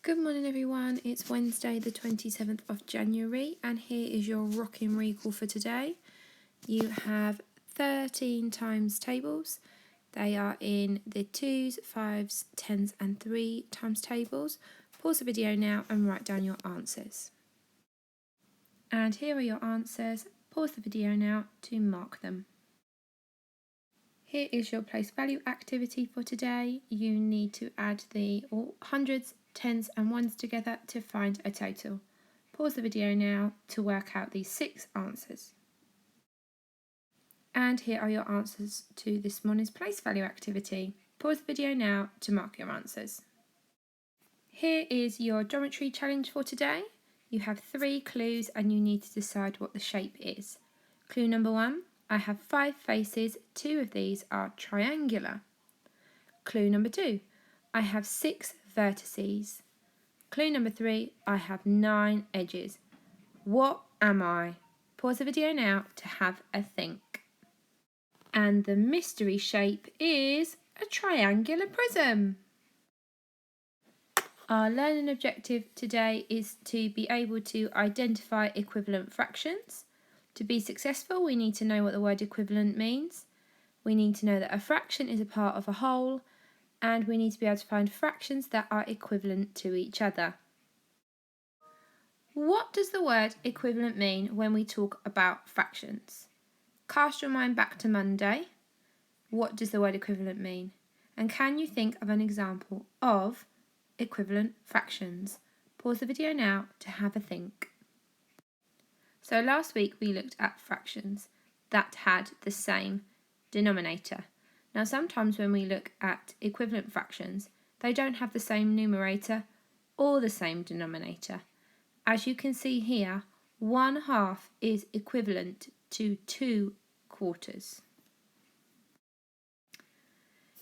Good morning everyone, it's Wednesday the 27th of January and here is your rocking recall for today. You have 13 times tables. They are in the 2s, 5s, 10s and 3 times tables. Pause the video now and write down your answers. And here are your answers. Pause the video now to mark them. Here is your place value activity for today. You need to add the hundreds, tens and ones together to find a total. Pause the video now to work out these 6 answers. And here are your answers to this morning's place value activity. Pause the video now to mark your answers. Here is your geometry challenge for today. You have 3 clues and you need to decide what the shape is. Clue number 1. I have 5 faces, 2 of these are triangular. Clue number 2, I have 6 vertices. Clue number 3, I have 9 edges. What am I? Pause the video now to have a think. And the mystery shape is a triangular prism. Our learning objective today is to be able to identify equivalent fractions. To be successful, we need to know what the word equivalent means. We need to know that a fraction is a part of a whole, and we need to be able to find fractions that are equivalent to each other. What does the word equivalent mean when we talk about fractions? Cast your mind back to Monday. What does the word equivalent mean? And can you think of an example of equivalent fractions? Pause the video now to have a think. So last week we looked at fractions that had the same denominator. Now sometimes when we look at equivalent fractions, they don't have the same numerator or the same denominator. As you can see here, 1/2 is equivalent to 2 quarters.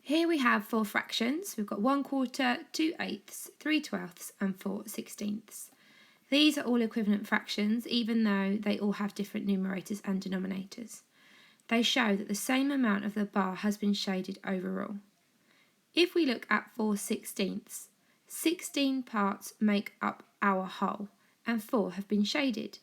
Here we have 4 fractions. We've got 1/4, 2/8, 3/12 and 4/16. These are all equivalent fractions, even though they all have different numerators and denominators. They show that the same amount of the bar has been shaded overall. If we look at 4/16, 16 parts make up our whole, and 4 have been shaded.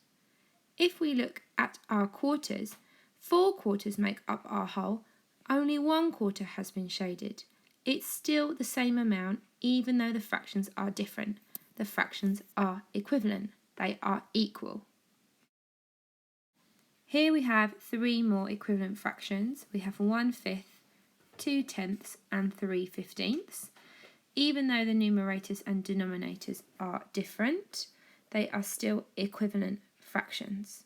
If we look at our quarters, 4 quarters make up our whole, only 1/4 has been shaded. It's still the same amount, even though the fractions are different. The fractions are equivalent, they are equal. Here we have 3 more equivalent fractions. We have 1/5, 2/10 and 3/15. Even though the numerators and denominators are different, they are still equivalent fractions.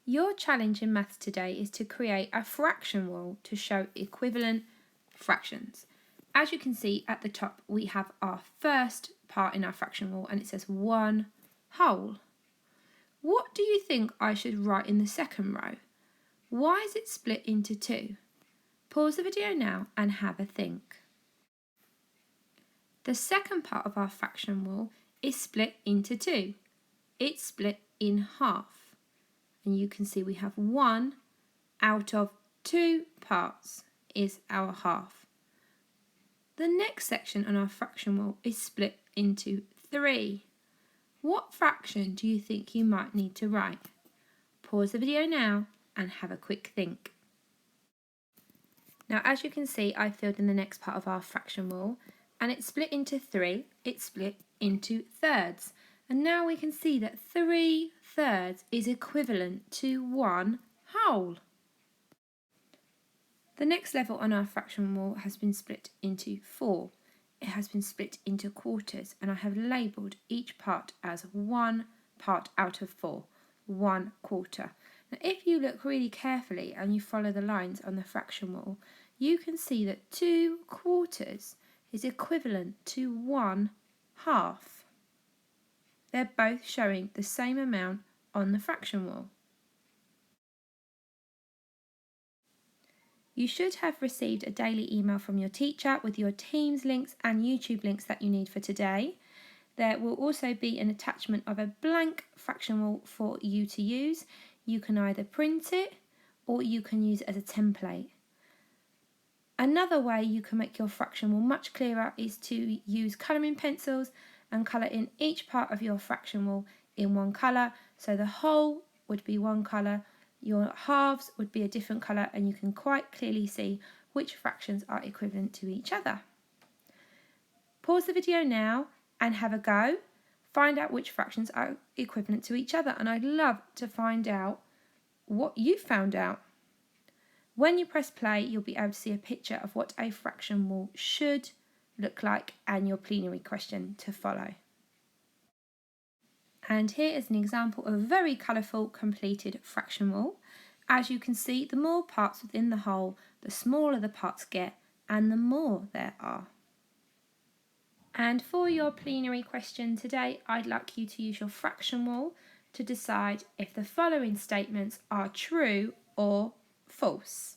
Your challenge in maths today is to create a fraction rule to show equivalent fractions. As you can see at the top, we have our first part in our fraction rule and it says 1/2. What do you think I should write in the second row? Why is it split into 2? Pause the video now and have a think. The second part of our fraction rule is split into 2. It's split in half. And you can see we have 1 out of 2 parts is our half. The next section on our fraction rule is split into 3. What fraction do you think you might need to write? Pause the video now and have a quick think. Now as you can see, I filled in the next part of our fraction rule and it's split into 3, it's split into thirds. And now we can see that 3/3 is equivalent to 1/2. The next level on our fraction rule has been split into 4. It has been split into quarters and I have labelled each part as 1 part out of 4, 1/4. Now if you look really carefully and you follow the lines on the fraction rule, you can see that 2/4 is equivalent to 1/2. They're both showing the same amount on the fraction rule. You should have received a daily email from your teacher with your Teams links and YouTube links that you need for today. There will also be an attachment of a blank fraction rule for you to use. You can either print it or you can use it as a template. Another way you can make your fraction wall much clearer is to use colouring pencils and colour in each part of your fraction wall in one colour. So the whole would be one colour, your halves would be a different colour, and you can quite clearly see which fractions are equivalent to each other. Pause the video now and have a go. Find out which fractions are equivalent to each other, and I'd love to find out what you found out. When you press play, you'll be able to see a picture of what a fraction wall should look like and your plenary question to follow. And here is an example of a very colourful completed fraction wall. As you can see, the more parts within the whole, the smaller the parts get and the more there are. And for your plenary question today, I'd like you to use your fraction wall to decide if the following statements are true or false.